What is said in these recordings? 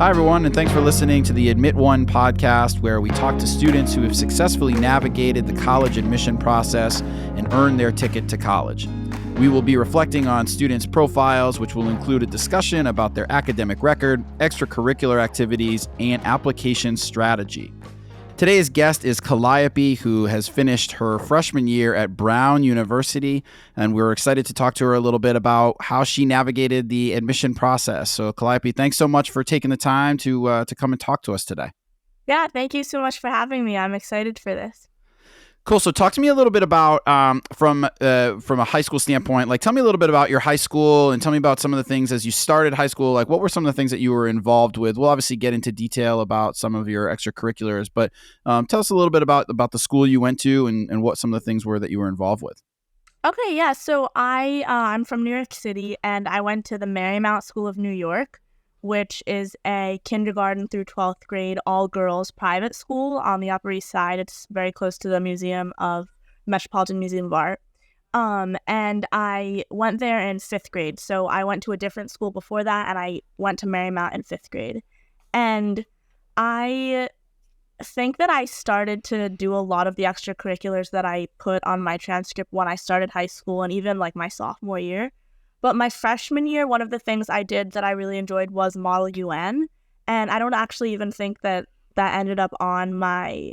Hi, everyone, and thanks for listening to the Admit One podcast, where we talk to students who have successfully navigated the college admission process and earned their ticket to college. We will be reflecting on students' profiles, which will include a discussion about their academic record, extracurricular activities, and application strategy. Today's guest is Calliope, who has finished her freshman year at Brown University, and we're excited to talk to her a little bit about how she navigated the admission process. So, Calliope, thanks so much for taking the time to come and talk to us today. Yeah, thank you so much for having me. I'm excited for this. Cool. So talk to me a little bit about from a high school standpoint. Like, tell me a little bit about your high school and tell me about some of the things as you started high school. Like, what were some of the things that you were involved with? We'll obviously get into detail about some of your extracurriculars, but tell us a little bit about the school you went to and what some of the things were that you were involved with. Okay, yeah. So I'm from New York City, and I went to the Marymount School of New York, which is a kindergarten through 12th grade all-girls private school on the Upper East Side. It's very close to the Metropolitan Museum of Art. And I went there in 5th grade. So I went to a different school before that, and I went to Marymount in 5th grade. And I think that I started to do a lot of the extracurriculars that I put on my transcript when I started high school and even like my sophomore year. But my freshman year, one of the things I did that I really enjoyed was Model UN. And I don't actually even think that ended up on my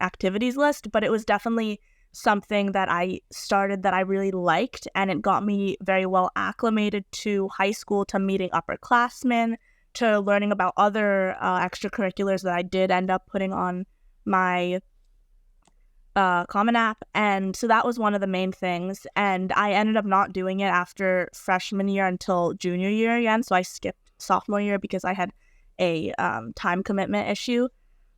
activities list, but it was definitely something that I started that I really liked. And it got me very well acclimated to high school, to meeting upperclassmen, to learning about other extracurriculars that I did end up putting on my Common App. And so that was one of the main things. And I ended up not doing it after freshman year until junior year again. So I skipped sophomore year because I had a time commitment issue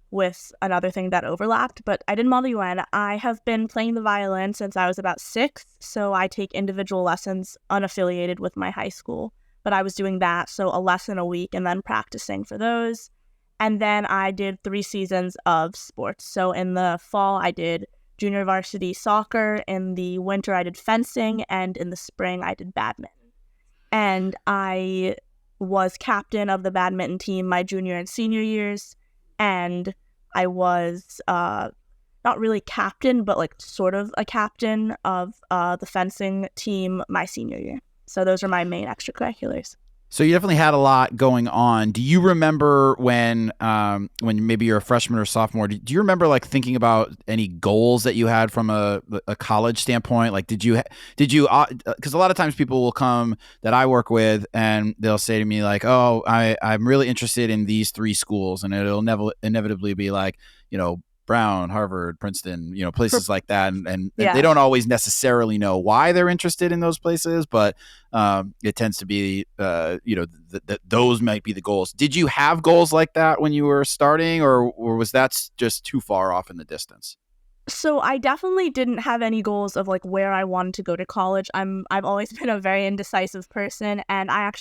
with another thing that overlapped. But I did Model UN. I have been playing the violin since I was about 6. So I take individual lessons unaffiliated with my high school. But I was doing that, so a lesson a week and then practicing for those. And then I did 3 seasons of sports. So in the fall, I did junior varsity soccer. In the winter, I did fencing. And in the spring, I did badminton. And I was captain of the badminton team my junior and senior years. And I was not really captain, but like sort of a captain of the fencing team my senior year. So those are my main extracurriculars. So you definitely had a lot going on. Do you remember when maybe you're a freshman or sophomore, do you remember like thinking about any goals that you had from a college standpoint? Like, did you, because a lot of times people will come that I work with and they'll say to me like, oh, I'm really interested in these 3 schools. And it'll inevitably be like, Brown, Harvard, Princeton, places like that. And Yeah. They don't always necessarily know why they're interested in those places, but it tends to be, those might be the goals. Did you have goals like that when you were starting, or was that just too far off in the distance? So I definitely didn't have any goals of like where I wanted to go to college. I've always been a very indecisive person, and I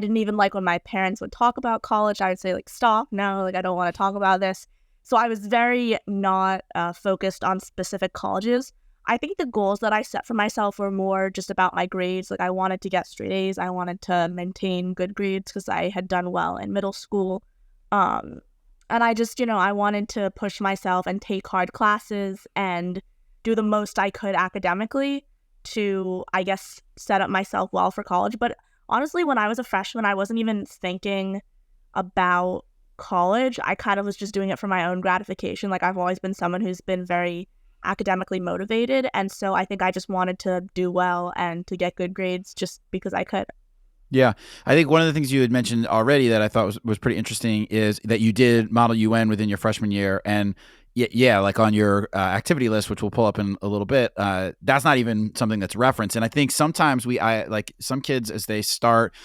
didn't even like when my parents would talk about college. I would say like, stop, no, like I don't want to talk about this. So I was very not focused on specific colleges. I think the goals that I set for myself were more just about my grades. Like I wanted to get straight A's. I wanted to maintain good grades because I had done well in middle school. And I just, I wanted to push myself and take hard classes and do the most I could academically to, I guess, set up myself well for college. But honestly, when I was a freshman, I wasn't even thinking about college. I kind of was just doing it for my own gratification. Like I've always been someone who's been very academically motivated, and so I think I just wanted to do well and to get good grades just because I could. Yeah, I think one of the things you had mentioned already that I thought was pretty interesting is that you did Model UN within your freshman year, and yeah, like on your activity list, which we'll pull up in a little bit, that's not even something that's referenced. And I think sometimes I like some kids as they start,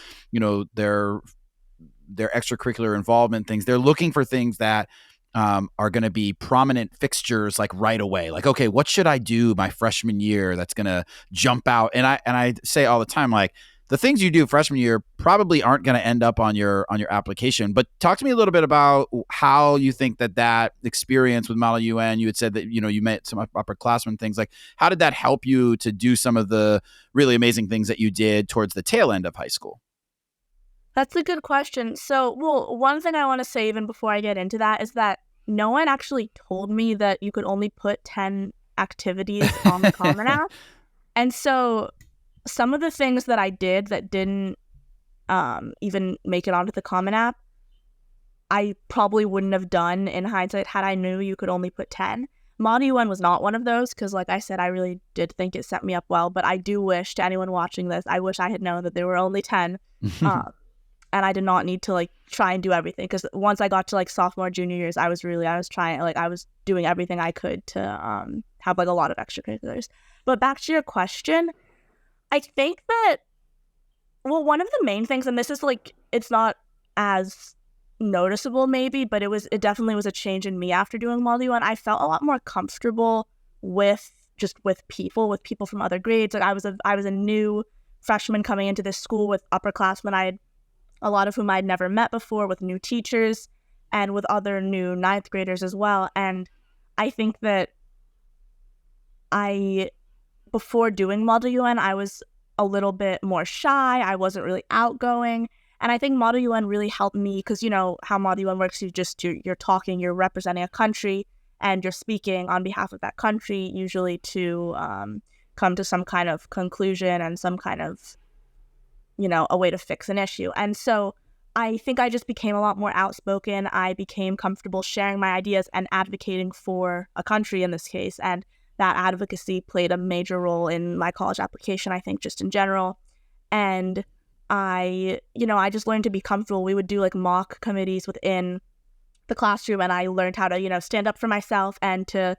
their extracurricular involvement things, they're looking for things that are going to be prominent fixtures like right away. Like, okay, what should I do my freshman year that's going to jump out? And I say all the time, like, the things you do freshman year probably aren't going to end up on your application. But talk to me a little bit about how you think that experience with Model UN, you had said that, you met some upperclassmen, things like, how did that help you to do some of the really amazing things that you did towards the tail end of high school? That's a good question. So, well, one thing I want to say even before I get into that is that no one actually told me that you could only put 10 activities on the Common App. And so some of the things that I did that didn't even make it onto the Common App, I probably wouldn't have done in hindsight had I knew you could only put 10. Mod UN was not one of those because, like I said, I really did think it set me up well. But I do wish to anyone watching this, I wish I had known that there were only 10. Um, and I did not need to like try and do everything because once I got to like sophomore, junior years, I was trying, like I was doing everything I could to have like a lot of extracurriculars. But back to your question, I think that, well, one of the main things, and this is like, it's not as noticeable maybe, but it definitely was a change in me after doing Model UN. I felt a lot more comfortable with with people from other grades. Like I was a new freshman coming into this school with upperclassmen a lot of whom I'd never met before, with new teachers and with other new ninth graders as well. And I think that before doing Model UN, I was a little bit more shy. I wasn't really outgoing. And I think Model UN really helped me because, you know, how Model UN works, you're talking, you're representing a country, and you're speaking on behalf of that country, usually to come to some kind of conclusion and some kind of, you know, a way to fix an issue. And so I think I just became a lot more outspoken. I became comfortable sharing my ideas and advocating for a country in this case. And that advocacy played a major role in my college application, I think, just in general. And I just learned to be comfortable. We would do like mock committees within the classroom, and I learned how to, you know, stand up for myself and to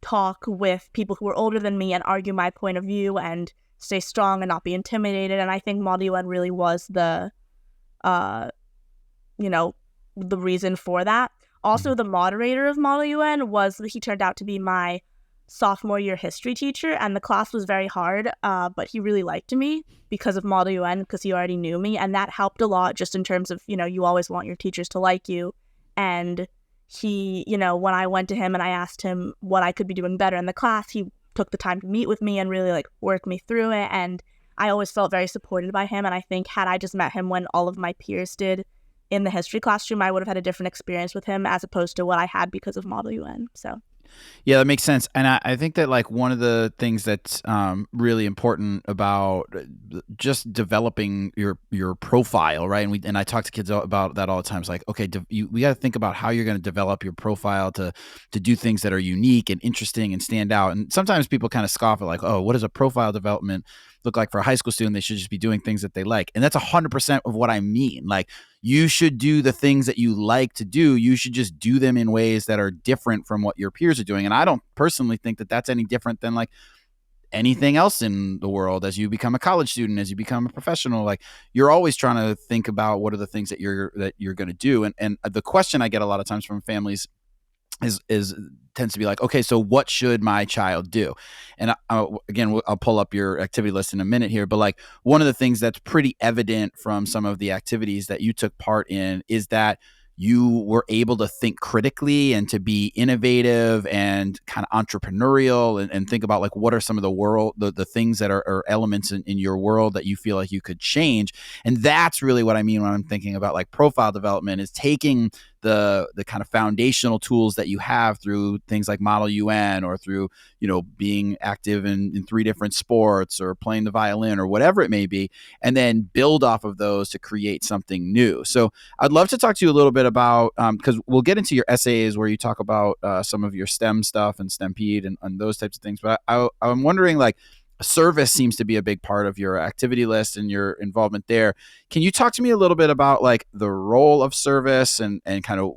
talk with people who were older than me and argue my point of view and stay strong and not be intimidated. And I think Model UN really was the reason for that. Also, the moderator of Model UN he turned out to be my sophomore year history teacher, and the class was very hard, but he really liked me because of Model UN, because he already knew me, and that helped a lot just in terms of, you know, you always want your teachers to like you. And he, you know, when I went to him and I asked him what I could be doing better in the class, he took the time to meet with me and really like work me through it. And I always felt very supported by him. And I think had I just met him when all of my peers did in the history classroom, I would have had a different experience with him as opposed to what I had because of Model UN. So yeah, that makes sense. And I think that like one of the things that's really important about just developing your profile, right? And I talk to kids about that all the time. It's like, okay, we got to think about how you're going to develop your profile to do things that are unique and interesting and stand out. And sometimes people kind of scoff at like, oh, what does a profile development look like for a high school student? They should just be doing things that they like. And that's 100% of what I mean. Like, you should do the things that you like to do. You should just do them in ways that are different from what your peers are doing. And I don't personally think that that's any different than like anything else in the world. As you become a college student, as you become a professional, like you're always trying to think about what are the things that you're going to do. And the question I get a lot of times from families is tends to be like, okay, so what should my child do? And again, I'll pull up your activity list in a minute here, but like one of the things that's pretty evident from some of the activities that you took part in is that you were able to think critically and to be innovative and kind of entrepreneurial and think about like what are some of the things that are elements in your world that you feel like you could change. And that's really what I mean when I'm thinking about like profile development, is taking the kind of foundational tools that you have through things like Model UN or through, you know, being active in 3 different sports or playing the violin or whatever it may be, and then build off of those to create something new. So I'd love to talk to you a little bit about, because we'll get into your essays where you talk about some of your STEM stuff and Stampede and those types of things. But I'm wondering, like, service seems to be a big part of your activity list and your involvement there. Can you talk to me a little bit about like the role of service and kind of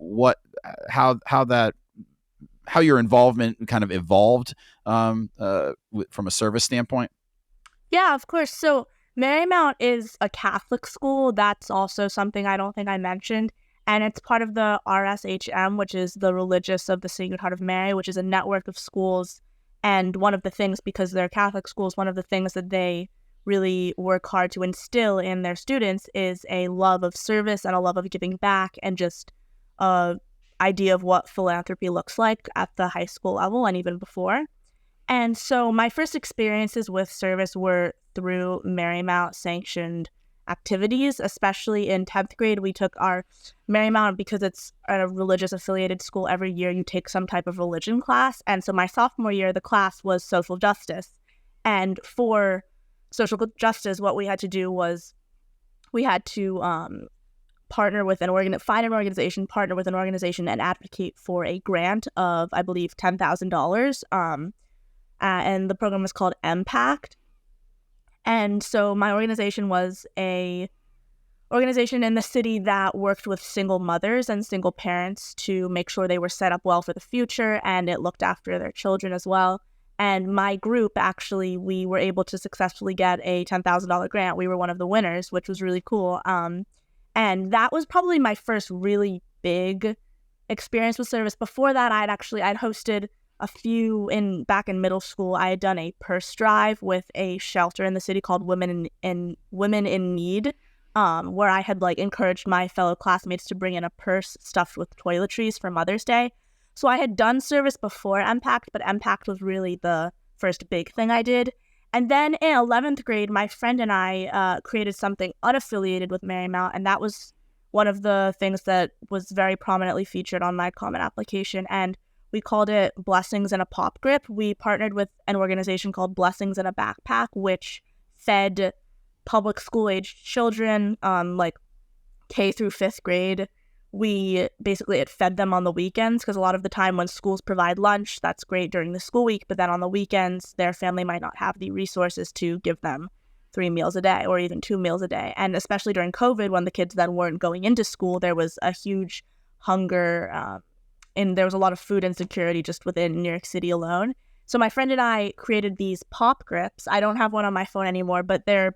how your involvement kind of evolved from a service standpoint? yeah, of course. So Marymount is a Catholic school. That's also something I don't think I mentioned. And it's part of the RSHM, which is the Religious of the Sacred Heart of Mary, which is a network of schools. And one of the things, because they're Catholic schools, one of the things that they really work hard to instill in their students is a love of service and a love of giving back, and just a idea of what philanthropy looks like at the high school level and even before. And so my first experiences with service were through Marymount sanctioned activities, especially in 10th grade. We took our Marymount, because it's a religious affiliated school, every year you take some type of religion class. And so my sophomore year, the class was social justice. And for social justice, what we had to do was we had to partner with find an organization, partner with an organization, and advocate for a grant of, I believe, $10,000. And the program was called Impact. And so my organization was a organization in the city that worked with single mothers and single parents to make sure they were set up well for the future, and it looked after their children as well. And my group, actually, we were able to successfully get a $10,000 grant. We were one of the winners, which was really cool. And that was probably my first really big experience with service. Before that, I'd hosted a few back in middle school. I had done a purse drive with a shelter in the city called Women in Need, where I had encouraged my fellow classmates to bring in a purse stuffed with toiletries for Mother's Day. So I had done service before Impact, but Impact was really the first big thing I did. And then in 11th grade, my friend and I created something unaffiliated with Marymount, and that was one of the things that was very prominently featured on my common application. And we called it Blessings in a Pop Grip. We partnered with an organization called Blessings in a Backpack, which fed public school-aged children, K through 5th grade. It fed them on the weekends, because a lot of the time when schools provide lunch, that's great during the school week, but then on the weekends, their family might not have the resources to give them 3 meals a day or even 2 meals a day. And especially during COVID, when the kids then weren't going into school, there was a huge hunger, and there was a lot of food insecurity just within New York City alone. So my friend and I created these pop grips. I don't have one on my phone anymore, but they're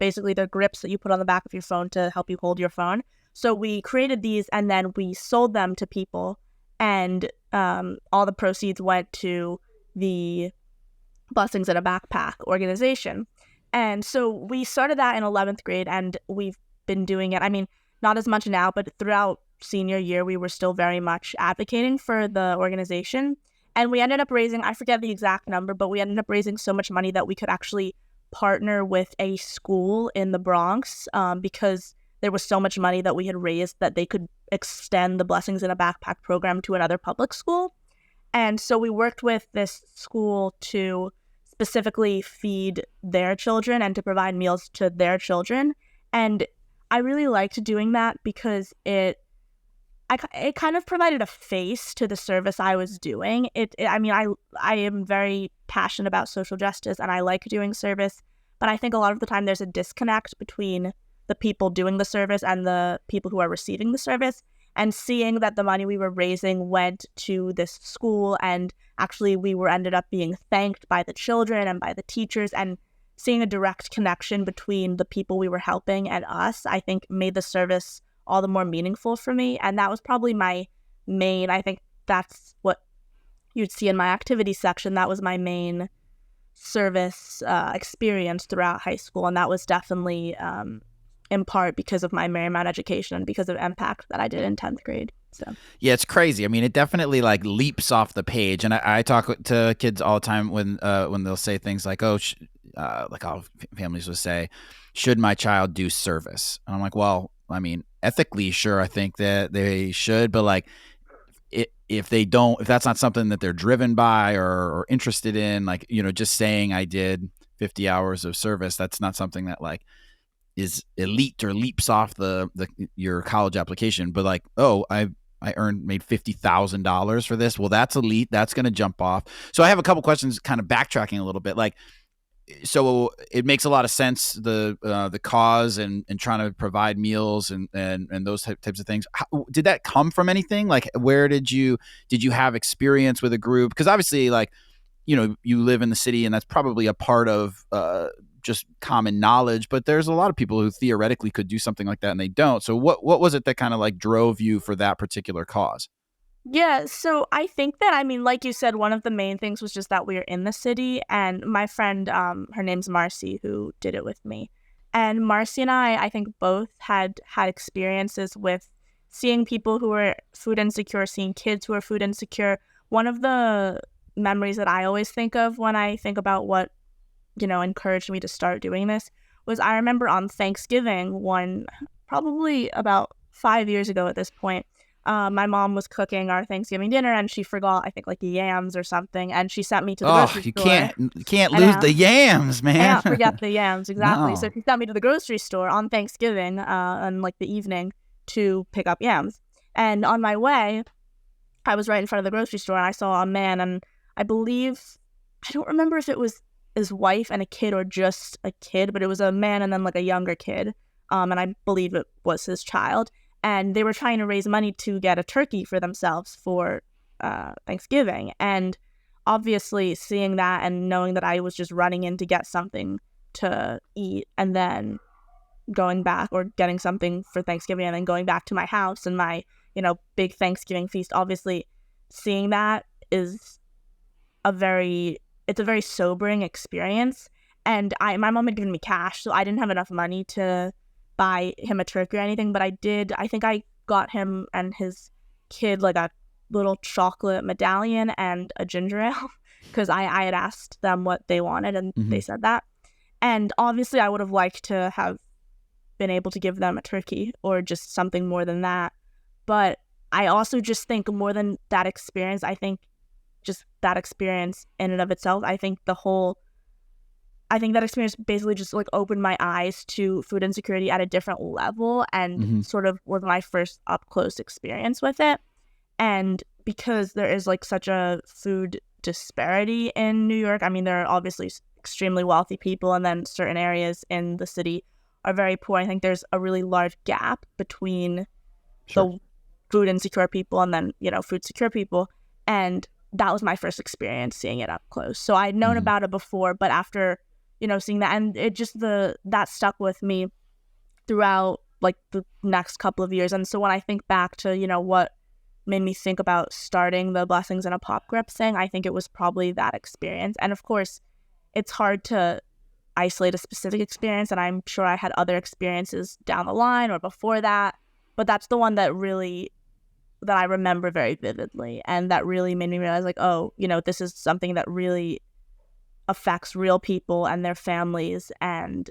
grips that you put on the back of your phone to help you hold your phone. So we created these, and then we sold them to people, and all the proceeds went to the Blessings in a Backpack organization. And so we started that in 11th grade, and we've been doing it. I mean, not as much now, but throughout senior year, we were still very much advocating for the organization. And we ended up raising, I forget the exact number, but we ended up raising so much money that we could actually partner with a school in the Bronx, because there was so much money that we had raised that they could extend the Blessings in a Backpack program to another public school. And so we worked with this school to specifically feed their children and to provide meals to their children. And I really liked doing that because it kind of provided a face to the service I was doing. I am very passionate about social justice, and I like doing service, but I think a lot of the time there's a disconnect between the people doing the service and the people who are receiving the service. And seeing that the money we were raising went to this school, and actually ended up being thanked by the children and by the teachers, and seeing a direct connection between the people we were helping and us, I think made the service all the more meaningful for me. And that was probably my main, I think that's what you'd see in my activity section. That was my main service experience throughout high school. And that was definitely in part because of my Marymount education and because of Impact that I did in 10th grade. So yeah, it's crazy. I mean, it definitely leaps off the page. And I talk to kids all the time when they'll say things like, "Oh, all families will say, should my child do service?" And I'm like, well, I mean, ethically, sure, I think that they should, but if that's not something that they're driven by or interested in, just saying I did 50 hours of service, that's not something that is elite or leaps off your college application. But I made $50,000 for this. Well, that's elite. That's going to jump off. So I have a couple questions, kind of backtracking a little bit. So it makes a lot of sense, the cause and trying to provide meals and those types of things. Did that come from anything? Where did you have experience with a group? Because obviously, you live in the city, and that's probably a part of just common knowledge. But there's a lot of people who theoretically could do something like that, and they don't. So what was it that kind of drove you for that particular cause? Yeah, so I think that, like you said, one of the main things was just that we were in the city, and my friend, her name's Marcy, who did it with me. And Marcy and I think both had experiences with seeing people who were food insecure, seeing kids who are food insecure. One of the memories that I always think of when I think about what, encouraged me to start doing this was I remember on Thanksgiving probably about 5 years ago at this point, my mom was cooking our Thanksgiving dinner and she forgot, I think, like yams or something, and she sent me to the grocery store. You can't lose the yams, man. Can't forget the yams, exactly. No. So she sent me to the grocery store on Thanksgiving, on like the evening, to pick up yams. And on my way, I was right in front of the grocery store and I saw a man, and I don't remember if it was his wife and a kid or just a kid, but it was a man and then like a younger kid. And I believe it was his child. And they were trying to raise money to get a turkey for themselves for Thanksgiving. And obviously seeing that and knowing that I was just running in to get something to eat and then going back, or getting something for Thanksgiving and then going back to my house and my, big Thanksgiving feast, obviously seeing that is it's a very sobering experience. And my mom had given me cash, so I didn't have enough money to buy him a turkey or anything, but I think I got him and his kid like a little chocolate medallion and a ginger ale because I had asked them what they wanted and they said that. And obviously I would have liked to have been able to give them a turkey or just something more than that. But I also just think more than that experience, I think just that experience in and of itself, I think that experience basically just like opened my eyes to food insecurity at a different level and sort of was my first up close experience with it. And because there is like such a food disparity in New York, I mean, there are obviously extremely wealthy people and then certain areas in the city are very poor. I think there's a really large gap between the food insecure people and then, food secure people. And that was my first experience seeing it up close. So I'd known about it before, but after seeing that, and it just that stuck with me throughout like the next couple of years. And so when I think back to what made me think about starting the Blessings in a Pop Grip thing, I think it was probably that experience. And of course it's hard to isolate a specific experience, and I'm sure I had other experiences down the line or before that, but that's the one that I remember very vividly, and that really made me realize like, oh, this is something that really affects real people and their families and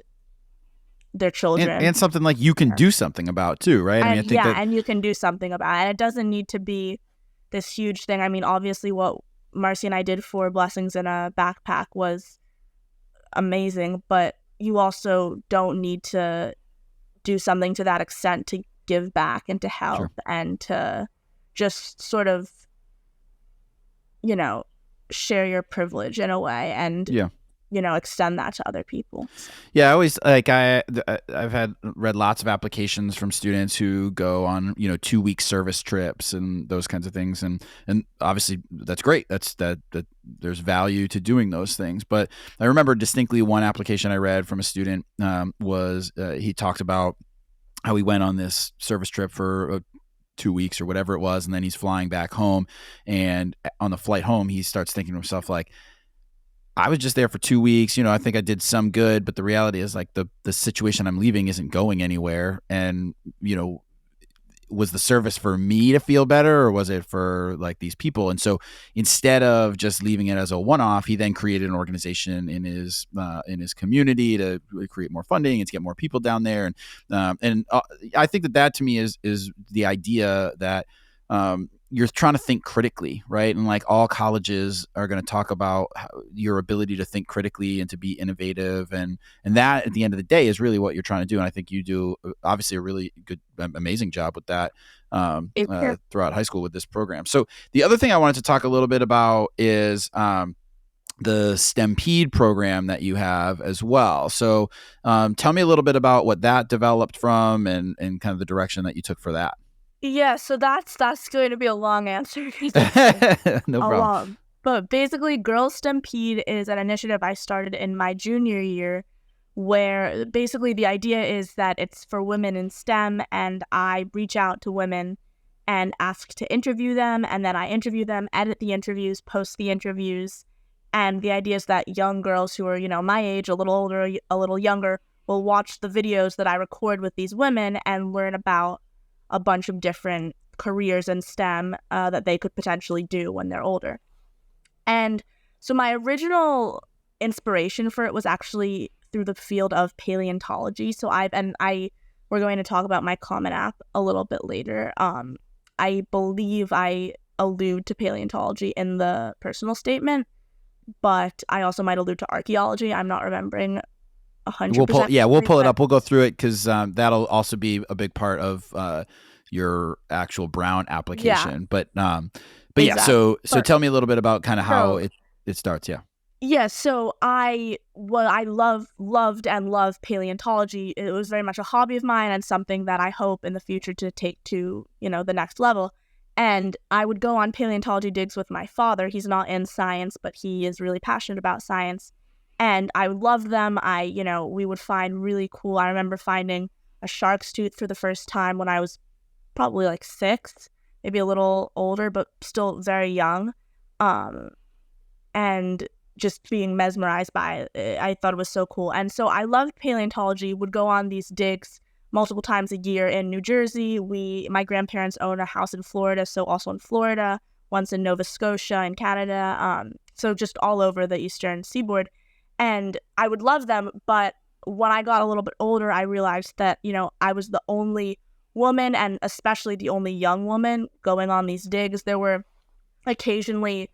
their children, and something like you can do something about too, right? I think and you can do something about it. And it doesn't need to be this huge thing. I mean, obviously what Marcy and I did for Blessings in a Backpack was amazing, but you also don't need to do something to that extent to give back and to help and to just sort of share your privilege in a way and extend that to other people. So. Yeah, I always I've read lots of applications from students who go on 2-week service trips and those kinds of things, and obviously that's great. That there's value to doing those things. But I remember distinctly one application I read from a student was he talked about how he went on this service trip for 2 weeks or whatever it was, and then he's flying back home, and on the flight home he starts thinking to himself like, I was just there for 2 weeks, I think I did some good, but the reality is like the situation I'm leaving isn't going anywhere, and was the service for me to feel better or was it for like these people? And so instead of just leaving it as a one-off, he then created an organization in his community to create more funding and to get more people down there. And I think that to me is the idea that you're trying to think critically, right? And like all colleges are going to talk about your ability to think critically and to be innovative. And that at the end of the day is really what you're trying to do. And I think you do obviously a really good, amazing job with that throughout high school with this program. So the other thing I wanted to talk a little bit about is the Stampede program that you have as well. So tell me a little bit about what that developed from and kind of the direction that you took for that. Yeah, so that's going to be a long answer. No problem. But basically, Girl Stampede is an initiative I started in my junior year where basically the idea is that it's for women in STEM, and I reach out to women and ask to interview them, and then I interview them, edit the interviews, post the interviews, and the idea is that young girls who are, my age, a little older, a little younger, will watch the videos that I record with these women and learn about a bunch of different careers in STEM that they could potentially do when they're older. And so my original inspiration for it was actually through the field of paleontology. So we're going to talk about my Common App a little bit later. I believe I allude to paleontology in the personal statement, but I also might allude to archaeology. I'm not remembering 100%. We'll pull it up. We'll go through it because that'll also be a big part of your actual Brown application. Yeah. But yeah, so tell me a little bit about kind of how it starts. Yeah. Yeah, so I loved and love paleontology. It was very much a hobby of mine and something that I hope in the future to take to, the next level. And I would go on paleontology digs with my father. He's not in science, but he is really passionate about science. And I loved them. We would find really cool. I remember finding a shark's tooth for the first time when I was probably like 6, maybe a little older, but still very young. And just being mesmerized by it. I thought it was so cool. And so I loved paleontology, would go on these digs multiple times a year in New Jersey. My grandparents own a house in Florida, so also in Florida, once in Nova Scotia in Canada, so just all over the eastern seaboard. And I would love them, but when I got a little bit older, I realized that, I was the only woman, and especially the only young woman going on these digs. There were occasionally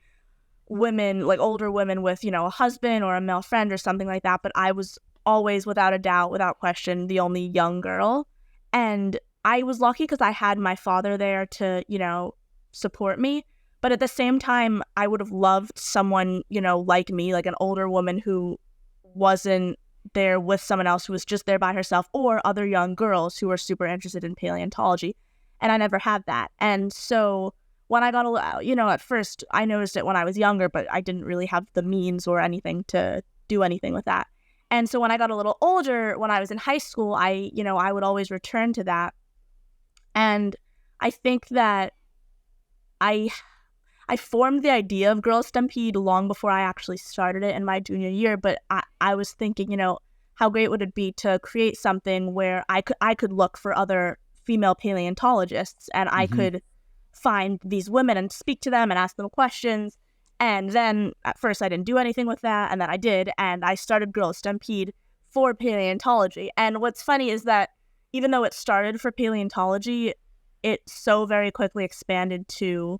women, like older women with, a husband or a male friend or something like that, but I was always, without a doubt, without question, the only young girl. And I was lucky because I had my father there to, support me. But at the same time, I would have loved someone, like me, like an older woman who wasn't there with someone else, who was just there by herself, or other young girls who were super interested in paleontology. And I never had that. And so when I got at first I noticed it when I was younger, but I didn't really have the means or anything to do anything with that. And so when I got a little older, when I was in high school, I would always return to that. And I think that I formed the idea of Girl Stampede long before I actually started it in my junior year, but I was thinking, how great would it be to create something where I could look for other female paleontologists, and I could find these women and speak to them and ask them questions. And then at first I didn't do anything with that, and then I did, and I started Girl Stampede for paleontology. And what's funny is that even though it started for paleontology, it so very quickly expanded to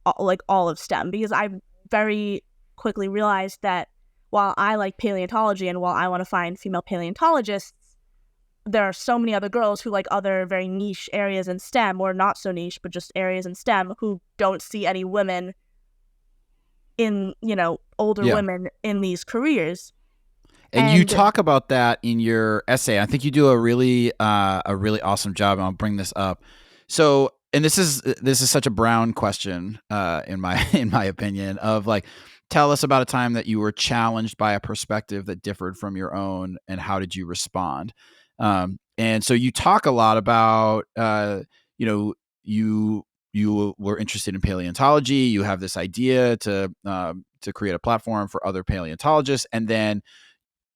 all of STEM, because I very quickly realized that while I like paleontology and while I want to find female paleontologists, there are so many other girls who like other very niche areas in STEM, or not so niche, but just areas in STEM, who don't see any women in, older women in these careers. And you talk about that in your essay. I think you do a really awesome job, and I'll bring this up. So, and this is such a Brown question, in my opinion, of like, tell us about a time that you were challenged by a perspective that differed from your own, and how did you respond? And so you talk a lot about, you were interested in paleontology. You have this idea to create a platform for other paleontologists, and then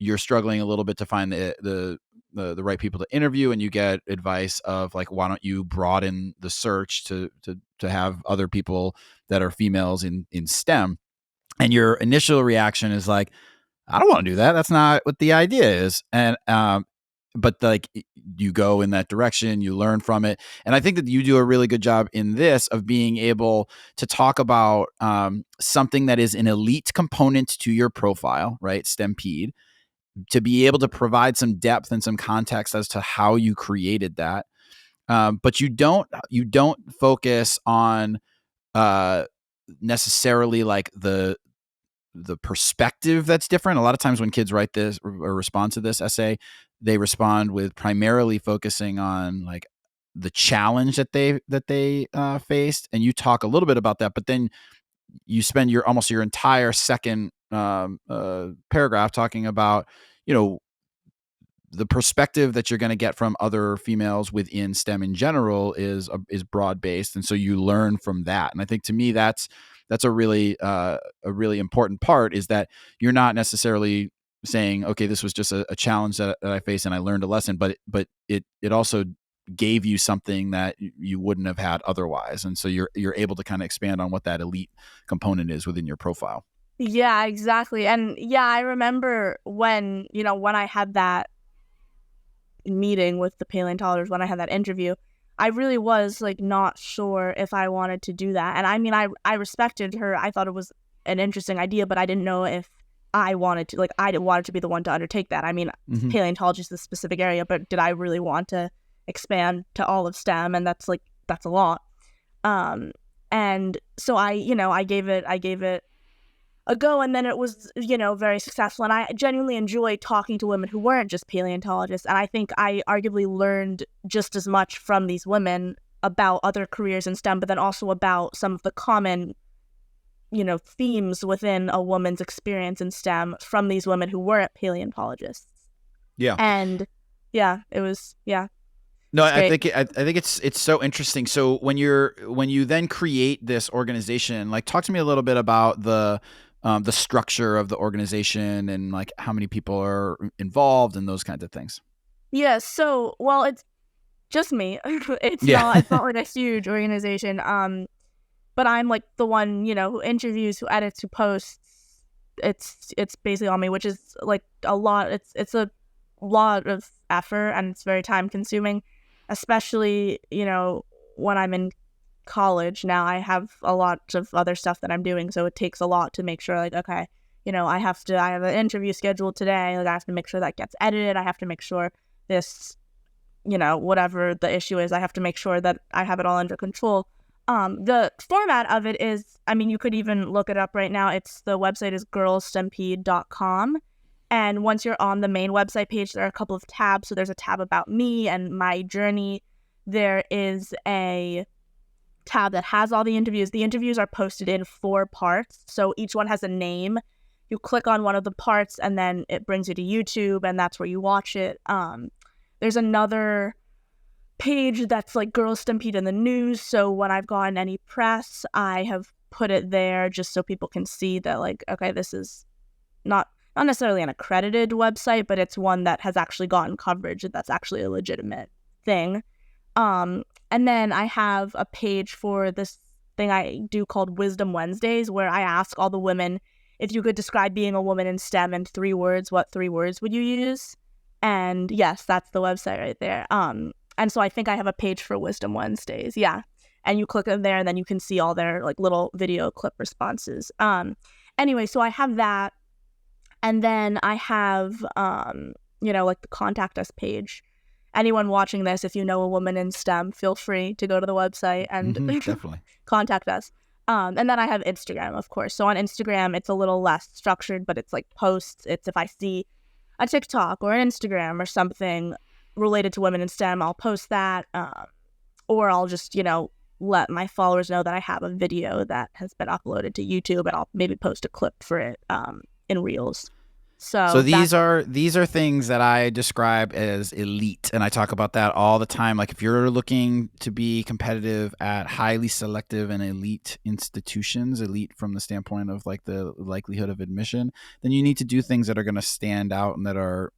you're struggling a little bit to find the right people to interview, and you get advice of like, why don't you broaden the search to have other people that are females in STEM? And your initial reaction is like, I don't want to do that. That's not what the idea is. And but like, you go in that direction, you learn from it. And I think that you do a really good job in this of being able to talk about something that is an elite component to your profile, right? Stampede, to be able to provide some depth and some context as to how you created that. But you don't focus on necessarily like the perspective that's different. A lot of times when kids write this or respond to this essay, they respond with primarily focusing on like the challenge that they faced. And you talk a little bit about that, but then you spend almost your entire second paragraph talking about, the perspective that you're going to get from other females within STEM in general is broad based, and so you learn from that. And I think to me that's a really important part, is that you're not necessarily saying, okay, this was just a challenge that I faced and I learned a lesson, but it also gave you something that you wouldn't have had otherwise, and so you're able to kind of expand on what that elite component is within your profile. Yeah, exactly. And yeah, I remember when, when I had that meeting with the paleontologist, when I had that interview, I really was like not sure if I wanted to do that. And I mean, I respected her. I thought it was an interesting idea, but I didn't know if I wanted to, like, I wanted to be the one to undertake that. I mean, Mm-hmm. paleontology is a specific area, but did I really want to expand to all of STEM? And that's a lot. And so I gave it a go, and then it was, very successful. And I genuinely enjoyed talking to women who weren't just paleontologists. And I think I arguably learned just as much from these women about other careers in STEM, but then also about some of the common, themes within a woman's experience in STEM from these women who weren't paleontologists. Yeah. And yeah, it was, yeah. No, It's I great. think it's so interesting. So when you then create this organization, like talk to me a little bit about the structure of the organization and like how many people are involved and those kinds of things. Yeah, so, well, it's just me. It's Yeah. not like a huge organization. But I'm like the one, who interviews, who edits, who posts. It's basically on me, which is like a lot. It's a lot of effort, and it's very time consuming, especially, when I'm in college. Now I have a lot of other stuff that I'm doing, so it takes a lot to make sure, like, okay, I have an interview scheduled today. Like, I have to make sure that gets edited. I have to make sure this, whatever the issue is, I have to make sure that I have it all under control. The format of it is, I mean, you could even look it up right now. The website is girlstampede.com. And once you're on the main website page, there are a couple of tabs. So there's a tab about me and my journey. There is a tab that has all the interviews. The interviews are posted in 4 parts. So each one has a name. You click on one of the parts, and then it brings you to YouTube, and that's where you watch it. There's another page that's like Girl Stampede in the news. So when I've gotten any press, I have put it there just so people can see that, like, okay, this is not necessarily an accredited website, but it's one that has actually gotten coverage, that's actually a legitimate thing. And then I have a page for this thing I do called Wisdom Wednesdays, where I ask all the women, if you could describe being a woman in STEM in 3 words, what 3 words would you use? And yes, that's the website right there. And so I think I have a page for Wisdom Wednesdays. Yeah. And you click on there, and then you can see all their like little video clip responses. Anyway, so I have that. And then I have, like the contact us page. Anyone watching this, if you know a woman in STEM, feel free to go to the website and Definitely contact us. And then I have Instagram, of course. So on Instagram, it's a little less structured, but it's like posts. It's if I see a TikTok or an Instagram or something related to women in STEM, I'll post that. Or I'll just, let my followers know that I have a video that has been uploaded to YouTube, and I'll maybe post a clip for it in Reels. So these are things that I describe as elite, and I talk about that all the time. Like if you're looking to be competitive at highly selective and elite institutions, elite from the standpoint of like the likelihood of admission, then you need to do things that are going to stand out and that are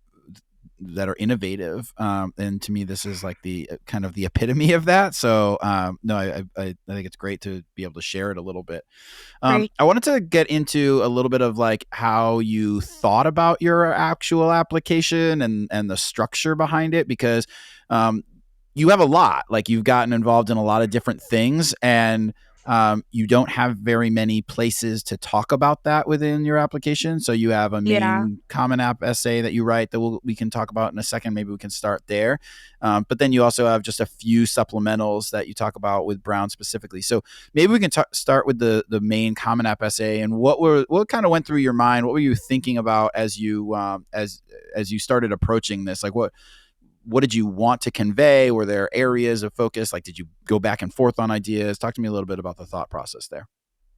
innovative. And to me, this is like the kind of the epitome of that. So no, I think it's great to be able to share it a little bit. I wanted to get into a little bit of like how you thought about your actual application and the structure behind it, because you have a lot, like you've gotten involved in a lot of different things, and you don't have very many places to talk about that within your application. So you have a main Common App essay that you write that we can talk about in a second. Maybe we can start there. But then you also have just a few supplementals that you talk about with Brown specifically. So maybe we can start with the main Common App essay, and what kind of went through your mind? What were you thinking about as you as you started approaching this? Like what did you want to convey? Were there areas of focus? Like, did you go back and forth on ideas? Talk to me a little bit about the thought process there.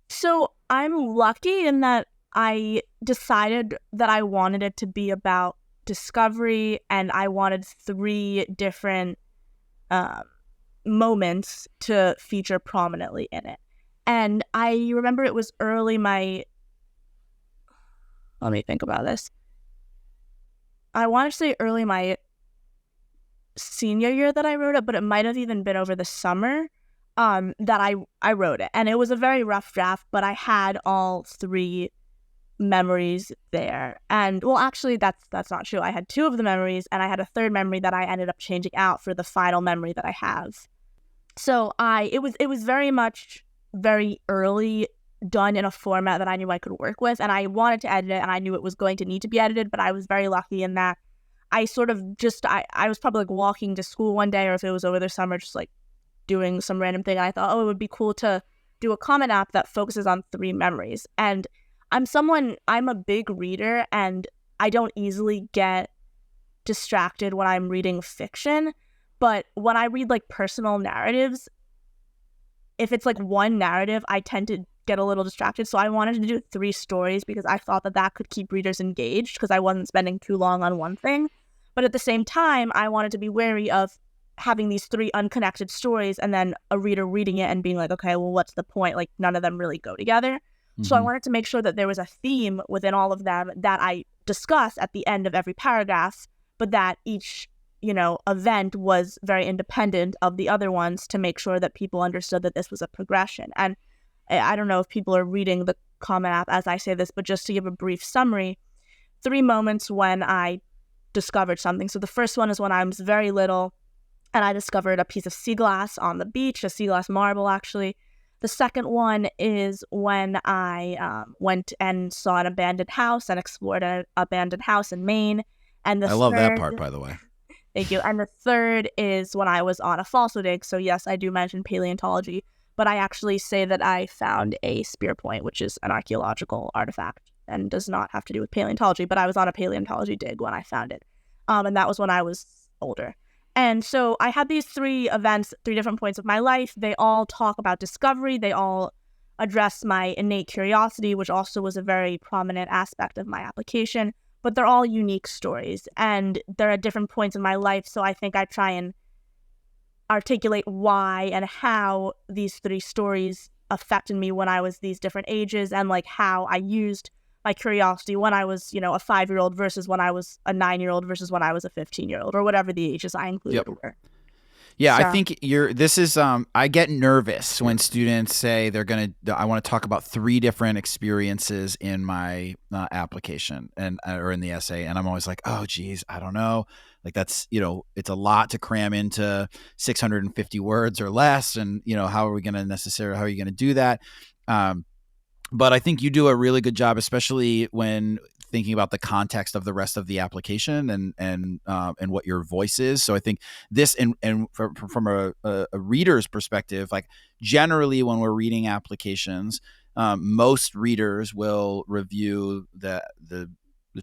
So I'm lucky in that I decided that I wanted it to be about discovery, and I wanted 3 different moments to feature prominently in it. And I remember it was let me think about this. I want to say early my senior year that I wrote it, but it might have even been over the summer that I wrote it. And it was a very rough draft, but I had all 3 memories there. And well, actually, that's not true. I had 2 of the memories, and I had a third memory that I ended up changing out for the final memory that I have. So it was very much very early, done in a format that I knew I could work with, and I wanted to edit it, and I knew it was going to need to be edited, but I was very lucky in that I sort of just I was probably like walking to school one day, or if it was over the summer, just like doing some random thing, and I thought, oh, it would be cool to do a comment app that focuses on 3 memories. And I'm a big reader, and I don't easily get distracted when I'm reading fiction. But when I read like personal narratives, if it's like one narrative, I tend to get a little distracted. So I wanted to do 3 stories because I thought that that could keep readers engaged because I wasn't spending too long on one thing. But at the same time, I wanted to be wary of having these 3 unconnected stories and then a reader reading it and being like, okay, well, what's the point? Like, none of them really go together. Mm-hmm. So I wanted to make sure that there was a theme within all of them that I discuss at the end of every paragraph, but that each, event was very independent of the other ones to make sure that people understood that this was a progression. And I don't know if people are reading the comment app as I say this, but just to give a brief summary, 3 moments when I discovered something. So the first one is when I was very little and I discovered a piece of sea glass on the beach, a sea glass marble, actually. The second one is when I went and saw an abandoned house and explored an abandoned house in Maine. And I love that part, by the way. Thank you. And the third is when I was on a fossil dig. So yes, I do mention paleontology, but I actually say that I found a spear point, which is an archaeological artifact and does not have to do with paleontology, but I was on a paleontology dig when I found it. And that was when I was older. And so I had these 3 events, 3 different points of my life. They all talk about discovery. They all address my innate curiosity, which also was a very prominent aspect of my application. But they're all unique stories, and they're at different points in my life. So I think I try and articulate why and how these 3 stories affected me when I was these different ages, and like how I used my curiosity when I was, a 5-year-old versus when I was a 9-year-old versus when I was a 15-year-old, or whatever the ages I included were. Yeah, so. I think I get nervous when students say I want to talk about 3 different experiences in my application or in the essay. And I'm always like, oh, geez, I don't know. Like that's, it's a lot to cram into 650 words or less. And, how are you going to do that? But I think you do a really good job, especially when thinking about the context of the rest of the application and what your voice is. So I think this and from a reader's perspective, like generally when we're reading applications, most readers will review the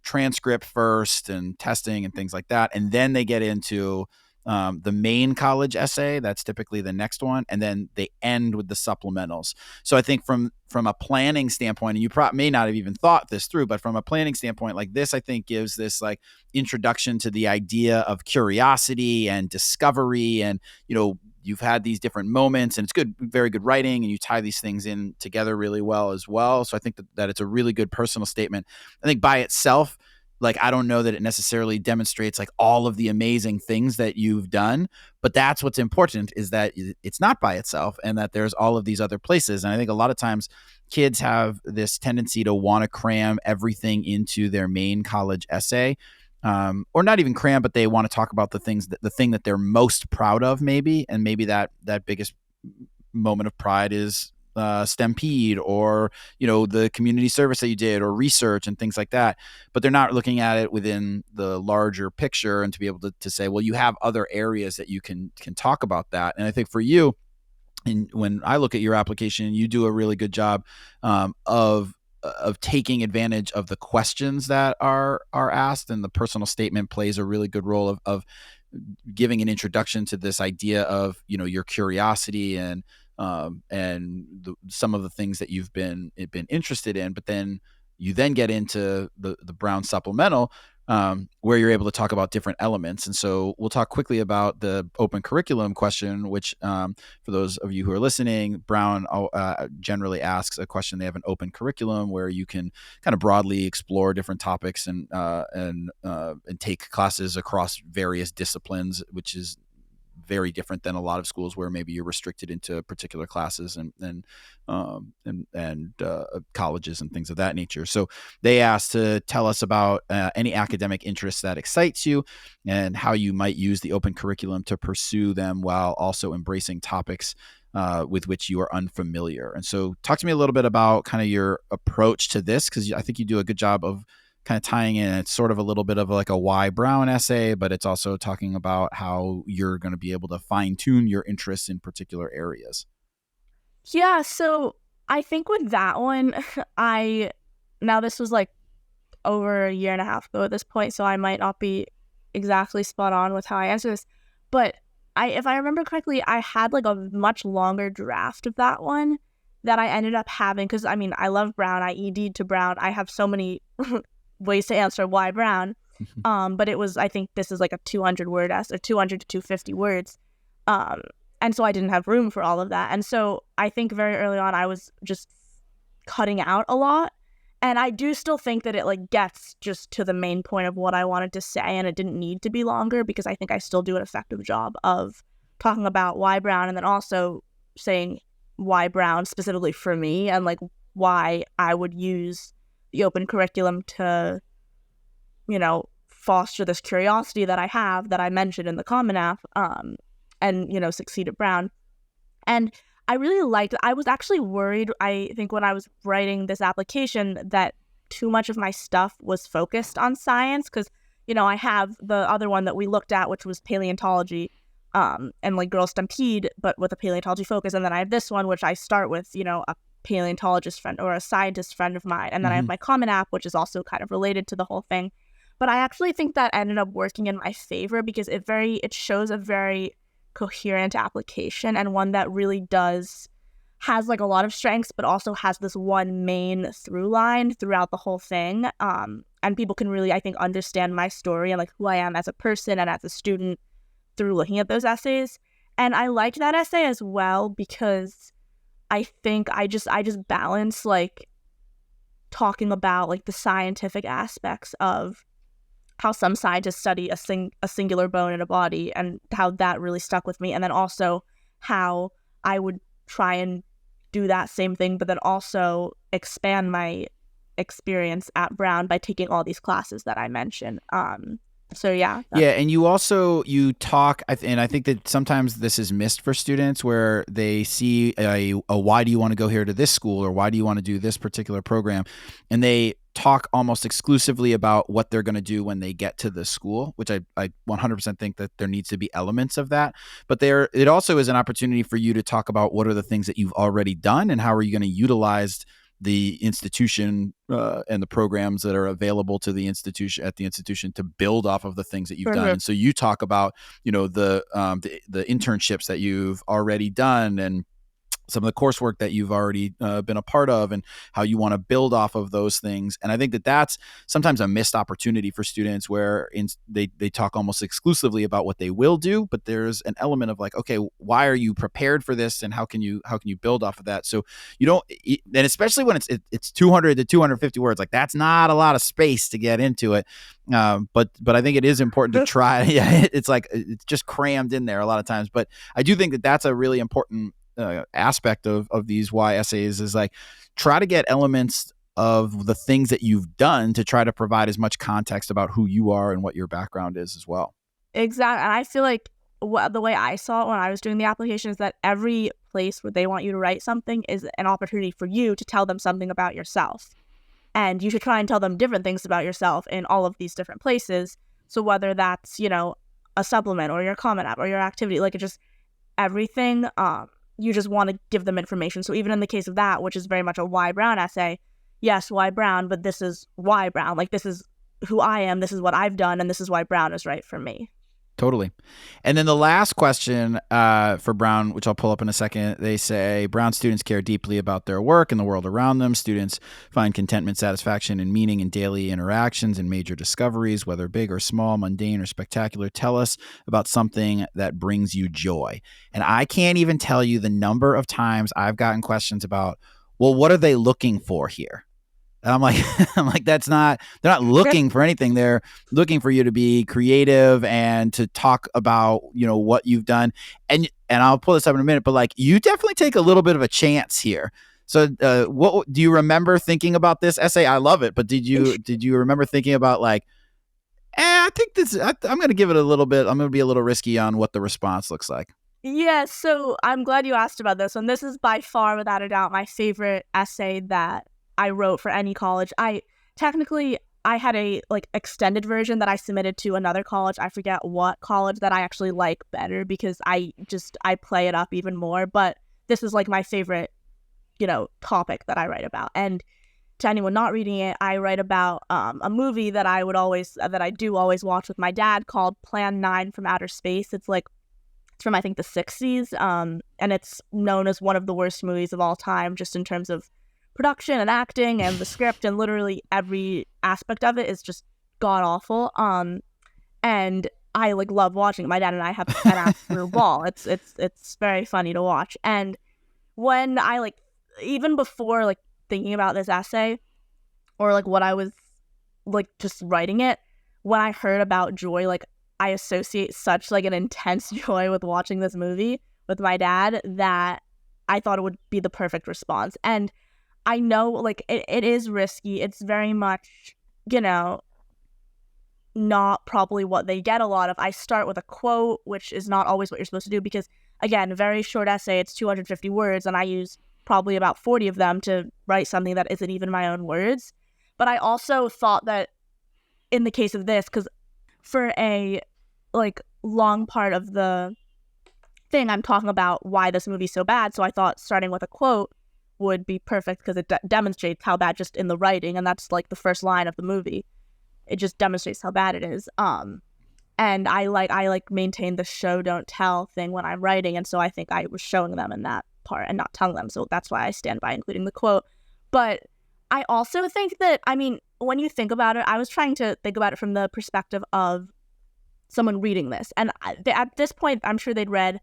transcript first and testing and things like that, and then they get into the main college essay. That's typically the next one, and then they end with the supplementals. So I think from a planning standpoint, and you may not have even thought this through, but from a planning standpoint, like this, I think gives this like introduction to the idea of curiosity and discovery, and you've had these different moments, and it's very good writing, and you tie these things in together really well as well. So I think that it's a really good personal statement. I think by itself, like, I don't know that it necessarily demonstrates like all of the amazing things that you've done, but that's what's important, is that it's not by itself and that there's all of these other places. And I think a lot of times kids have this tendency to want to cram everything into their main college essay, or not even cram, but they want to talk about the thing that they're most proud of, maybe. And maybe that biggest moment of pride is Stampede, or the community service that you did, or research and things like that, but they're not looking at it within the larger picture, and to be able to say, well, you have other areas that you can talk about that. And I think for you, and when I look at your application, you do a really good job of taking advantage of the questions that are asked, and the personal statement plays a really good role of giving an introduction to this idea of your curiosity and some of the things that you've been interested in. But then you get into the Brown supplemental, where you're able to talk about different elements. And so we'll talk quickly about the open curriculum question, which for those of you who are listening, Brown generally asks a question. They have an open curriculum where you can kind of broadly explore different topics and take classes across various disciplines, which is very different than a lot of schools where maybe you're restricted into particular classes and colleges and things of that nature. So they asked to tell us about any academic interests that excites you and how you might use the open curriculum to pursue them while also embracing topics with which you are unfamiliar. And so talk to me a little bit about kind of your approach to this, because I think you do a good job of kind of tying in. It's sort of a little bit of like a why Brown essay, but it's also talking about how you're going to be able to fine tune your interests in particular areas. Yeah, so I think with that one, now this was like over a year and a half ago at this point, so I might not be exactly spot on with how I answer this, but if I remember correctly, I had like a much longer draft of that one that I ended up having, because I mean, I love Brown, I ED'd to Brown, I have so many ways to answer why Brown, but it was, I think this is like a 200 word essay, or 200 to 250 words, and so I didn't have room for all of that, and so I think very early on I was just cutting out a lot. And I do still think that it like gets just to the main point of what I wanted to say, and it didn't need to be longer, because I think I still do an effective job of talking about why Brown, and then also saying why Brown specifically for me, and like why I would use the open curriculum to, foster this curiosity that I have that I mentioned in the Common App, and succeed at Brown. And I really liked it. I was actually worried, I think, when I was writing this application, that too much of my stuff was focused on science, because, I have the other one that we looked at, which was paleontology, and like Girl Stampede, but with a paleontology focus. And then I have this one, which I start with, a paleontologist friend or a scientist friend of mine. And then I have my Common App, which is also kind of related to the whole thing. But I actually think that ended up working in my favor, because it shows a very coherent application, and one that really has like a lot of strengths, but also has this one main through line throughout the whole thing. And people can really, I think, understand my story and like who I am as a person and as a student through looking at those essays. And I liked that essay as well, because I think I just balance like talking about like the scientific aspects of how some scientists study a singular bone in a body, and how that really stuck with me. And then also how I would try and do that same thing, but then also expand my experience at Brown by taking all these classes that I mentioned. So yeah. Yeah, and you talk, and I think that sometimes this is missed for students, where they see a why do you want to go here to this school, or why do you want to do this particular program, and they talk almost exclusively about what they're going to do when they get to the school, which I 100% think that there needs to be elements of that. But it also is an opportunity for you to talk about what are the things that you've already done, and how are you going to utilize the institution and the programs that are available to the institution to build off of the things that you've done. And so you talk about, the internships that you've already done, and some of the coursework that you've already been a part of, and how you want to build off of those things. And I think that that's sometimes a missed opportunity for students, where they talk almost exclusively about what they will do, but there's an element of like, okay, why are you prepared for this, and how can you build off of that? So you don't, and especially when it's 200 to 250 words, like that's not a lot of space to get into it. But I think it is important to try. Yeah, it's like it's just crammed in there a lot of times. But I do think that that's a really important aspect of these why essays, is like try to get elements of the things that you've done to try to provide as much context about who you are and what your background is as well. Exactly. And I feel like the way I saw it when I was doing the application is that every place where they want you to write something is an opportunity for you to tell them something about yourself. And you should try and tell them different things about yourself in all of these different places. So whether that's, a supplement or your Common App or your activity, like it just everything, you just want to give them information. So even in the case of that, which is very much a why Brown essay, yes, why Brown, but this is why Brown. Like this is who I am, this is what I've done, and this is why Brown is right for me. Totally. And then the last question for Brown, which I'll pull up in a second, they say Brown students care deeply about their work and the world around them. Students find contentment, satisfaction, and meaning in daily interactions and major discoveries, whether big or small, mundane or spectacular. Tell us about something that brings you joy. And I can't even tell you the number of times I've gotten questions about, well, what are they looking for here? And I'm like, I'm like, they're not looking for anything. They're looking for you to be creative and to talk about, what you've done. And I'll pull this up in a minute, but like, you definitely take a little bit of a chance here. So, what do you remember thinking about this essay? I love it, but did you remember thinking about like, I think I'm going to give it a little bit. I'm going to be a little risky on what the response looks like. Yeah, so I'm glad you asked about this one. This is by far, without a doubt, my favorite essay that I wrote for any college. I had a extended version that I submitted to another college. I forget what college that I actually like better because I play it up even more. But this is like my favorite, topic that I write about. And to anyone not reading it, I write about a movie that I do always watch with my dad called Plan 9 from Outer Space. It's from I think the 60s, and it's known as one of the worst movies of all time, just in terms of production and acting and the script, and literally every aspect of it is just god awful. And I love watching it. My dad and I have an absolute ball. It's very funny to watch. And when I even before thinking about this essay or what I was just writing it, when I heard about joy, I associate such an intense joy with watching this movie with my dad that I thought it would be the perfect response. And I know it is risky. It's very much, not probably what they get a lot of. I start with a quote, which is not always what you're supposed to do because, again, a very short essay, it's 250 words, and I use probably about 40 of them to write something that isn't even my own words. But I also thought that in the case of this, because for a long part of the thing I'm talking about why this movie's so bad, so I thought starting with a quote would be perfect because it demonstrates how bad just in the writing, and that's the first line of the movie. It just demonstrates how bad it is. And I maintain the show don't tell thing when I'm writing, and so I think I was showing them in that part and not telling them, so that's why I stand by including the quote. But I also think that, when you think about it, I was trying to think about it from the perspective of someone reading this. And at this point, I'm sure they'd read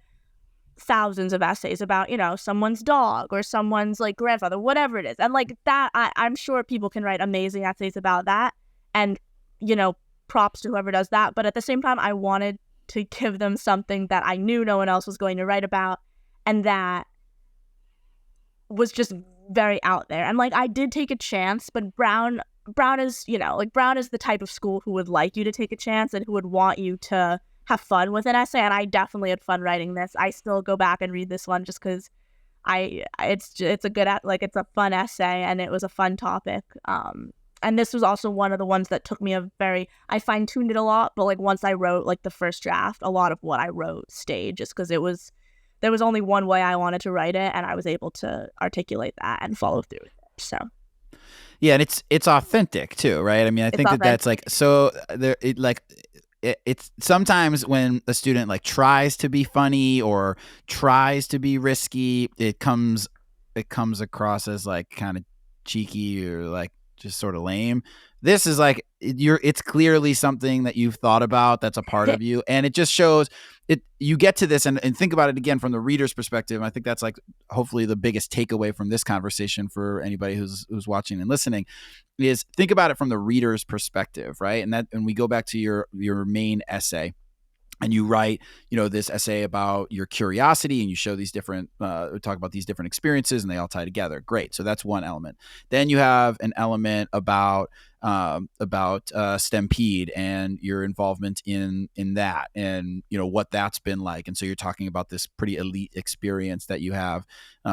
thousands of essays about, someone's dog or someone's grandfather, whatever it is. And that, I'm sure people can write amazing essays about that. And, props to whoever does that. But at the same time, I wanted to give them something that I knew no one else was going to write about and that was just very out there. And I did take a chance, but Brown is, Brown is the type of school who would like you to take a chance and who would want you to have fun with an essay. And I definitely had fun writing this. I still go back and read this one just because it's a good, it's a fun essay and it was a fun topic. And this was also one of the ones that took me I fine-tuned it a lot, but once I wrote the first draft, a lot of what I wrote stayed just because there was only one way I wanted to write it and I was able to articulate that and follow through with it. So yeah, and it's authentic too, right? I think that's so there it's sometimes when a student tries to be funny or tries to be risky, it comes across as kind of cheeky or just sort of lame. This is it's clearly something that you've thought about, that's a part of you, and it just shows it. You get to this and think about it again from the reader's perspective. I think that's hopefully the biggest takeaway from this conversation for anybody who's watching and listening is think about it from the reader's perspective, right? And we go back to your main essay. And you write, this essay about your curiosity, and you show these different, talk about these different experiences, and they all tie together. Great. So that's one element. Then you have an element about Stampede and your involvement in that, and what that's been like. And so you're talking about this pretty elite experience that you have.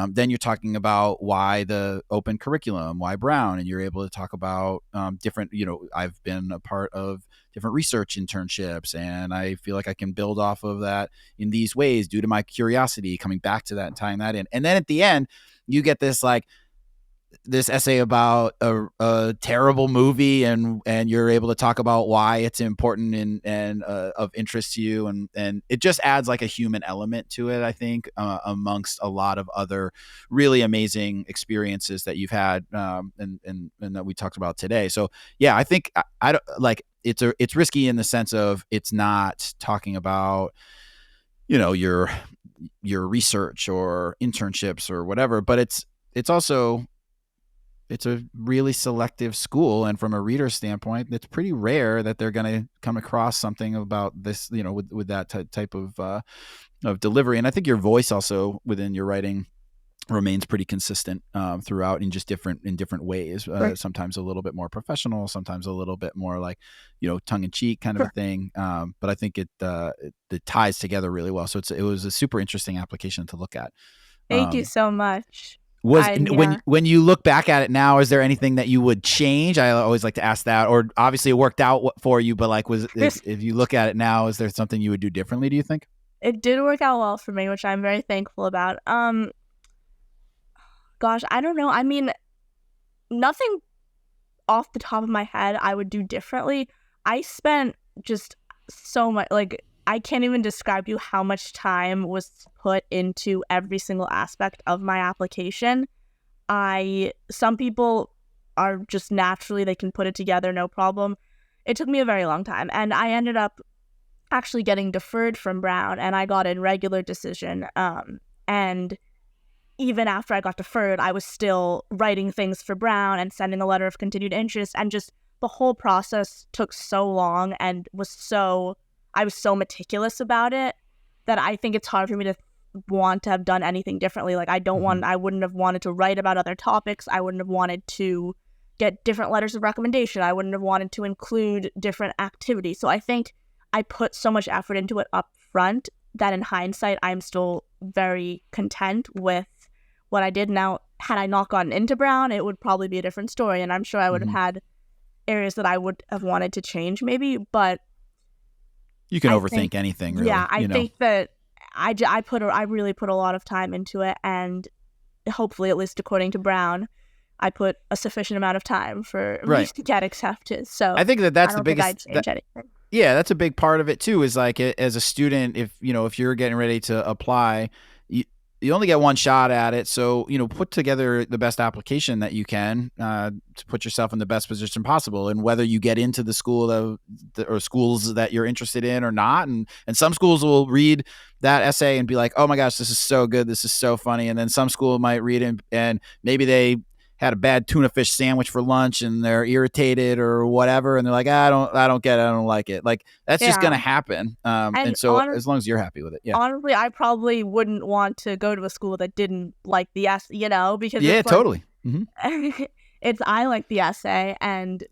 Then you're talking about why the open curriculum, why Brown, and you're able to talk about different. I've been a part of different research internships, and I feel like I can build off of that in these ways due to my curiosity, coming back to that and tying that in. And then at the end, you get this this essay about a terrible movie, and you're able to talk about why it's important and of interest to you, and it just adds a human element to it, I think, amongst a lot of other really amazing experiences that you've had and that we talked about today. So yeah, I think I don't it's risky in the sense of it's not talking about your research or internships or whatever, but it's also it's a really selective school, and from a reader standpoint, it's pretty rare that they're going to come across something about this, with that type of delivery. And I think your voice also within your writing remains pretty consistent throughout in just different ways. Sure. Sometimes a little bit more professional, sometimes a little bit more like, tongue in cheek kind of a Sure. thing. But I think it ties together really well. So it was a super interesting application to look at. Thank you so much. When Yeah. when you look back at it now, is there anything that you would change? I always like to ask that. Or obviously it worked out for you, but like, if you look at it now, is there something you would do differently, do you think? It did work out well for me, which I'm very thankful about. Gosh, I don't know. I mean, nothing off the top of my head I would do differently. I spent just so much, like, I can't even describe to you how much time was put into every single aspect of my application. Some people are just naturally, they can put it together, no problem. It took me a very long time, and I ended up actually getting deferred from Brown, and I got in regular decision. And even after I got deferred, I was still writing things for Brown and sending a letter of continued interest, and just the whole process took so long and I was so meticulous about it that I think it's hard for me to want to have done anything differently. Like, I wouldn't have wanted to write about other topics. I wouldn't have wanted to get different letters of recommendation. I wouldn't have wanted to include different activities. So I think I put so much effort into it up front that in hindsight, I'm still very content with what I did. Now, had I not gotten into Brown, it would probably be a different story, and I'm sure I would have had areas that I would have wanted to change maybe, but You can overthink anything, really. Yeah, I think that I really put a lot of time into it, and hopefully, at least according to Brown, I put a sufficient amount of time for me to get accepted. So I think that's I the don't think biggest. I'd change anything. Yeah, that's a big part of it too. Is like, as a student, if you're getting ready to apply, you only get one shot at it. So put together the best application that you can to put yourself in the best position possible. And whether you get into the school or schools that you're interested in or not, and some schools will read that essay and be like, "Oh my gosh, this is so good, this is so funny," and then some school might read it and maybe they had a bad tuna fish sandwich for lunch and they're irritated or whatever, and they're like, I don't get it, I don't like it. Like, that's just gonna happen. And so as long as you're happy with it, yeah. Honestly, I probably wouldn't want to go to a school that didn't like the essay, because it's totally. I like the essay, and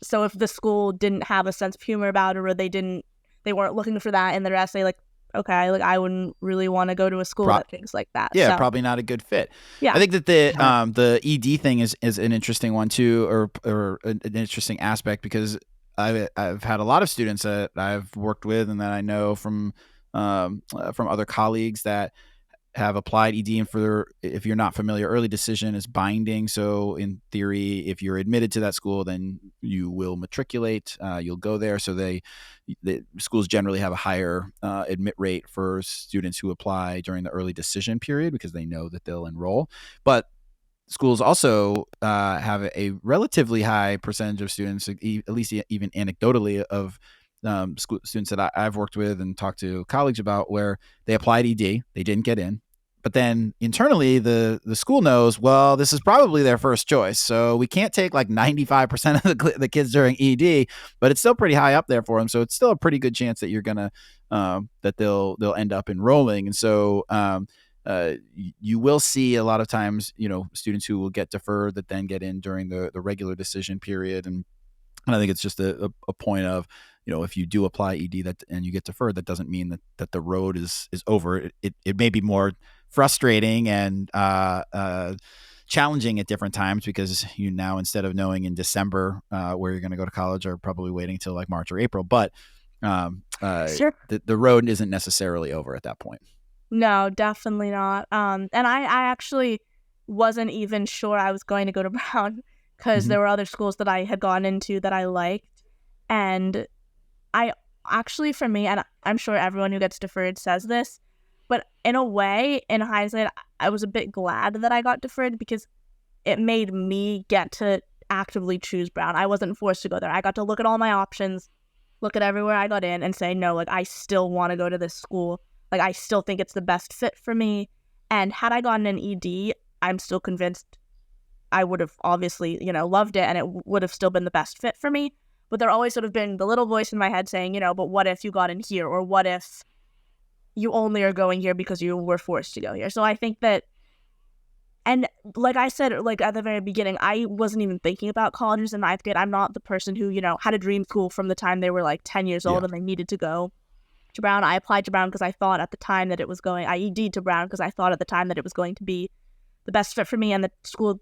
so if the school didn't have a sense of humor about it, or they weren't looking for that in their essay, like, okay, like, I wouldn't really want to go to a school that thinks like that. Yeah, so. Probably not a good fit. Yeah, I think that the ED thing is an interesting one too, or an interesting aspect, because I've had a lot of students that I've worked with and that I know from other colleagues that have applied ED, and if you're not familiar, early decision is binding. So in theory, if you're admitted to that school, then you will matriculate. You'll go there. So the schools generally have a higher admit rate for students who apply during the early decision period because they know that they'll enroll. But schools also have a relatively high percentage of students, at least even anecdotally, of students that I've worked with and talked to colleagues about, where they applied ED, they didn't get in, but then internally the school knows, well, this is probably their first choice, so we can't take like 95% of the kids during ED, but it's still pretty high up there for them, so it's still a pretty good chance that you're gonna that they'll end up enrolling. And so you will see a lot of times students who will get deferred that then get in during the regular decision period. And I think it's just a point of, if you do apply ED and you get deferred, that doesn't mean that the road is over. It may be more frustrating and challenging at different times, because you now, instead of knowing in December where you're going to go to college, are probably waiting till like March or April. But sure. The road isn't necessarily over at that point. No, definitely not. And I actually wasn't even sure I was going to go to Brown, because there were other schools that I had gone into that I liked. And I actually, for me, and I'm sure everyone who gets deferred says this, but in a way, in hindsight, I was a bit glad that I got deferred, because it made me get to actively choose Brown. I wasn't forced to go there. I got to look at all my options, look at everywhere I got in, and say, no, like, I still want to go to this school. Like, I still think it's the best fit for me. And had I gotten an ED, I'm still convinced I would have obviously, loved it, and it would have still been the best fit for me. But there always sort of been the little voice in my head saying, but what if you got in here? Or what if you only are going here because you were forced to go here? So I think that, and like I said, like at the very beginning, I wasn't even thinking about colleges in ninth grade. I'm not the person who, had a dream school from the time they were like 10 years old and they needed to go to Brown. I applied to Brown because I thought at the time that it was going, I ED'd to Brown because I thought at the time that it was going to be the best fit for me and the school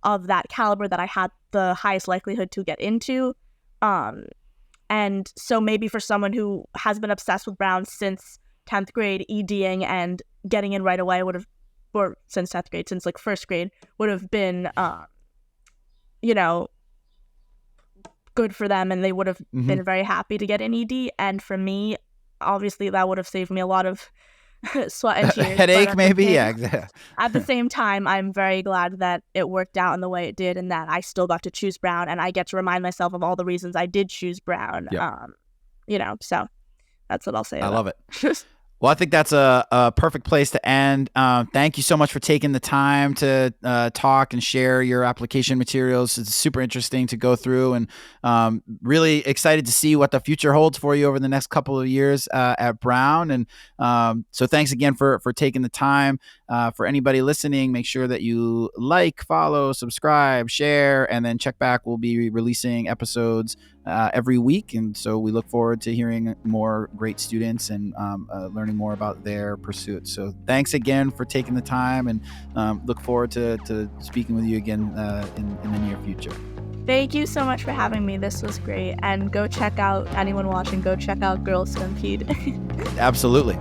of that caliber that I had the highest likelihood to get into. And so maybe for someone who has been obsessed with Brown since 10th grade, EDing and getting in right away would have, or since 10th grade, since like first grade, would have been, good for them, and they would have been very happy to get an ED. And for me, obviously that would have saved me a lot of sweat and tears. Headache, maybe? Yeah, exactly. At the same time, I'm very glad that it worked out in the way it did and that I still got to choose Brown, and I get to remind myself of all the reasons I did choose Brown. Yep. So that's what I'll say. I love it. Well, I think that's a perfect place to end. Thank you so much for taking the time to talk and share your application materials. It's super interesting to go through, and really excited to see what the future holds for you over the next couple of years at Brown. And so thanks again for taking the time. For anybody listening, make sure that you like, follow, subscribe, share, and then check back. We'll be releasing episodes every week. And so we look forward to hearing more great students and learning more about their pursuits. So thanks again for taking the time, and look forward to speaking with you again in the near future. Thank you so much for having me. This was great. And go check out, anyone watching, go check out Girl Stampede. Absolutely.